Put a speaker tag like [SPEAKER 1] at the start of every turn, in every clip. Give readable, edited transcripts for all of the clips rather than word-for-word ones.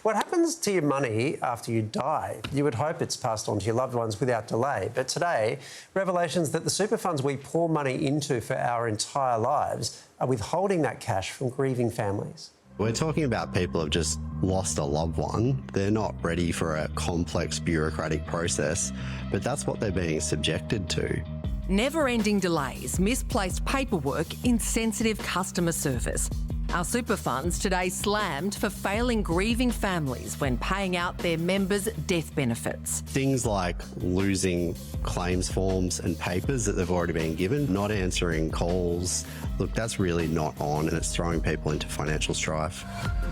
[SPEAKER 1] What happens to your money after you die? You would hope it's passed on to your loved ones without delay. But today, revelations that the super funds we pour money into for our entire lives are withholding that cash from grieving families.
[SPEAKER 2] We're talking about people who've just lost a loved one. They're not ready for a complex bureaucratic process, but that's what they're being subjected to.
[SPEAKER 3] Never-ending delays, misplaced paperwork, insensitive customer service. Our super funds today slammed for failing grieving families when paying out their members' death benefits.
[SPEAKER 2] Things like losing claims forms and papers that they've already been given, not answering calls. Look, that's really not on, and it's throwing people into financial strife.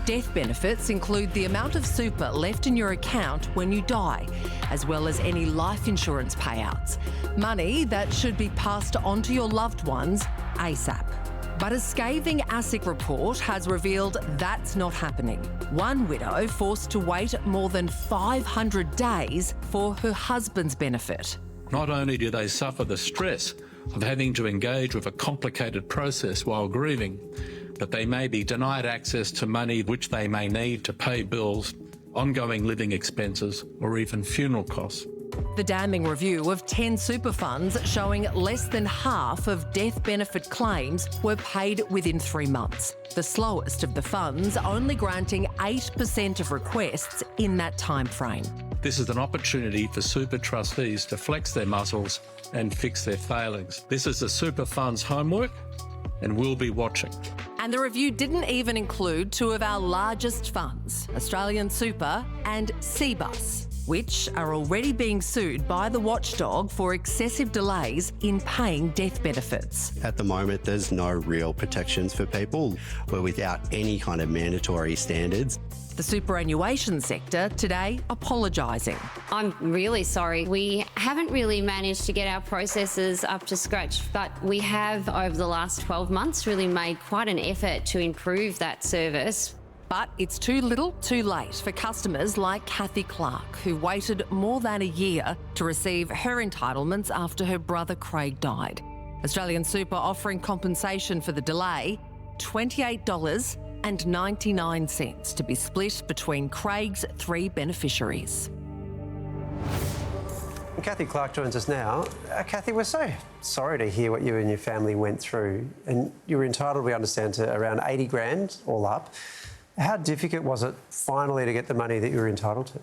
[SPEAKER 3] Death benefits include the amount of super left in your account when you die, as well as any life insurance payouts. Money that should be passed on to your loved ones ASAP. But a scathing ASIC report has revealed that's not happening. One widow forced to wait more than 500 days for her husband's benefit.
[SPEAKER 4] Not only do they suffer the stress of having to engage with a complicated process while grieving, but they may be denied access to money which they may need to pay bills, ongoing living expenses, or even funeral costs.
[SPEAKER 3] The damning review of 10 super funds showing less than half of death benefit claims were paid within 3 months. The slowest of the funds only granting 8% of requests in that time frame.
[SPEAKER 4] This is an opportunity for super trustees to flex their muscles and fix their failings. This is the super fund's homework, and we'll be watching.
[SPEAKER 3] And the review didn't even include two of our largest funds, Australian Super and Cbus, which are already being sued by the watchdog for excessive delays in paying death benefits.
[SPEAKER 2] At the moment, there's no real protections for people. We're without any kind of mandatory standards.
[SPEAKER 3] The superannuation sector today apologising.
[SPEAKER 5] I'm really sorry. We haven't really managed to get our processes up to scratch, but we have, over the last 12 months, really made quite an effort to improve that service.
[SPEAKER 3] But it's too little, too late for customers like Kathy Clark, who waited more than a year to receive her entitlements after her brother Craig died. Australian Super offering compensation for the delay, $28.99 to be split between Craig's 3 beneficiaries.
[SPEAKER 1] And Kathy Clark joins us now. Kathy, we're so sorry to hear what you and your family went through, and you were entitled, we understand, to around 80 grand all up. How difficult was it finally to get the money that you were entitled to?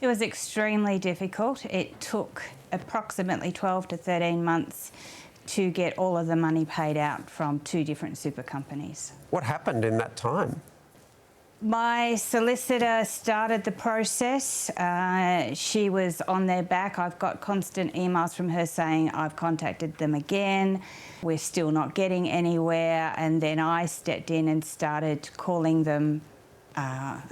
[SPEAKER 6] It was extremely difficult. It took approximately 12 to 13 months to get all of the money paid out from 2 different super companies.
[SPEAKER 1] What happened in that time?
[SPEAKER 6] My solicitor started the process. She was on their back. I've got constant emails from her saying, I've contacted them again. We're still not getting anywhere. And then I stepped in and started calling them,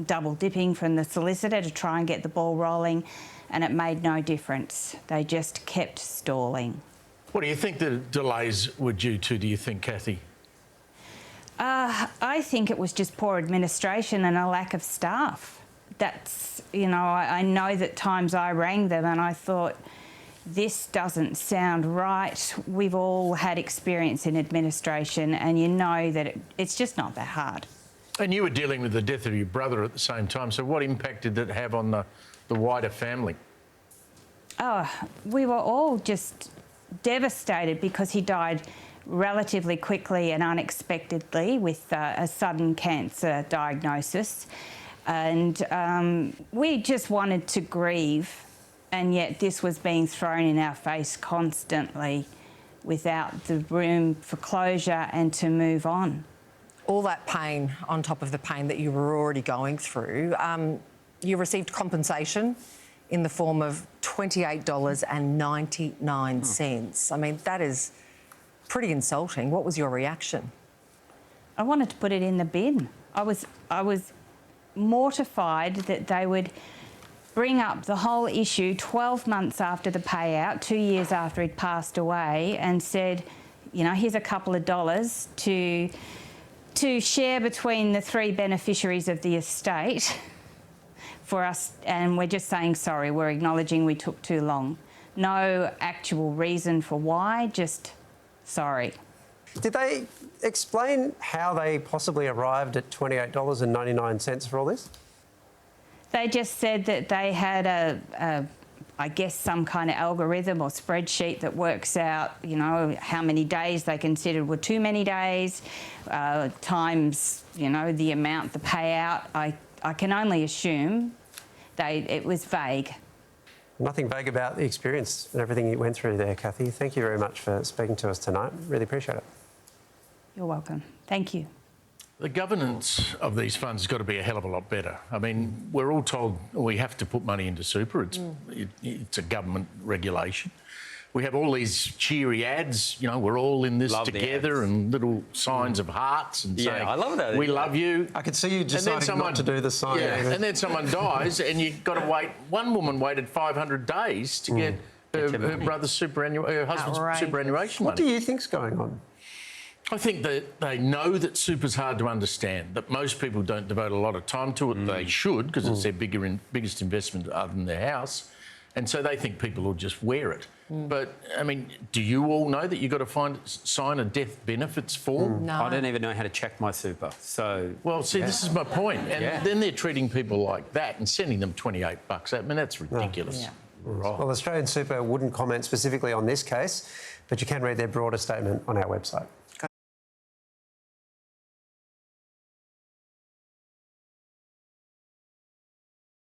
[SPEAKER 6] double dipping from the solicitor to try and get the ball rolling. And it made no difference. They just kept stalling.
[SPEAKER 7] What do you think the delays were due to, do you think, Kathy?
[SPEAKER 6] I think it was just poor administration and a lack of staff. That's, I know that times I rang them and I thought, this doesn't sound right. We've all had experience in administration and you know that it's just not that hard.
[SPEAKER 7] And you were dealing with the death of your brother at the same time, so what impact did that have on the wider family?
[SPEAKER 6] Oh, we were all just devastated because he died relatively quickly and unexpectedly with a sudden cancer diagnosis. And we just wanted to grieve, and yet this was being thrown in our face constantly without the room for closure and to move on.
[SPEAKER 3] All that pain on top of the pain that you were already going through, you received compensation in the form of $28.99. I mean, that is pretty insulting. What was your reaction?
[SPEAKER 6] I wanted to put it in the bin. I was mortified that they would bring up the whole issue 12 months after the payout, 2 years after he'd passed away, and said, here's a couple of dollars to share between the 3 beneficiaries of the estate for us, and we're just saying sorry, we're acknowledging we took too long. No actual reason for why, just sorry.
[SPEAKER 1] Did they explain how they possibly arrived at $28.99 for all this?
[SPEAKER 6] They just said that they had I guess some kind of algorithm or spreadsheet that works out, you know, how many days they considered were too many days, times, you know, the amount, the payout. I can only assume it was vague.
[SPEAKER 1] Nothing vague about the experience and everything you went through there, Kathy. Thank you very much for speaking to us tonight. Really appreciate it.
[SPEAKER 6] You're welcome. Thank you.
[SPEAKER 7] The governance of these funds has got to be a hell of a lot better. I mean, we're all told we have to put money into super. It's a government regulation. We have all these cheery ads, you know, we're all in this together, and little signs of hearts and saying,
[SPEAKER 8] I love that.
[SPEAKER 7] we love you.
[SPEAKER 1] I could see you deciding not to do the sign.
[SPEAKER 7] Yeah, and then someone dies and you've got to wait. One woman waited 500 days to get her brother's her husband's superannuation money.
[SPEAKER 1] What do you think's going on?
[SPEAKER 7] I think that they know that super's hard to understand, that most people don't devote a lot of time to it. They should, because it's their biggest investment other than their house. And so they think people will just wear it. But, I mean, do you all know that you've got to sign a death benefits form?
[SPEAKER 8] No. I don't even know how to check my super, so...
[SPEAKER 7] Well, see, this is my point. And then they're treating people like that and sending them $28. I mean, that's ridiculous.
[SPEAKER 6] Yeah.
[SPEAKER 7] Right.
[SPEAKER 1] Well, Australian Super wouldn't comment specifically on this case, but you can read their broader statement on our website.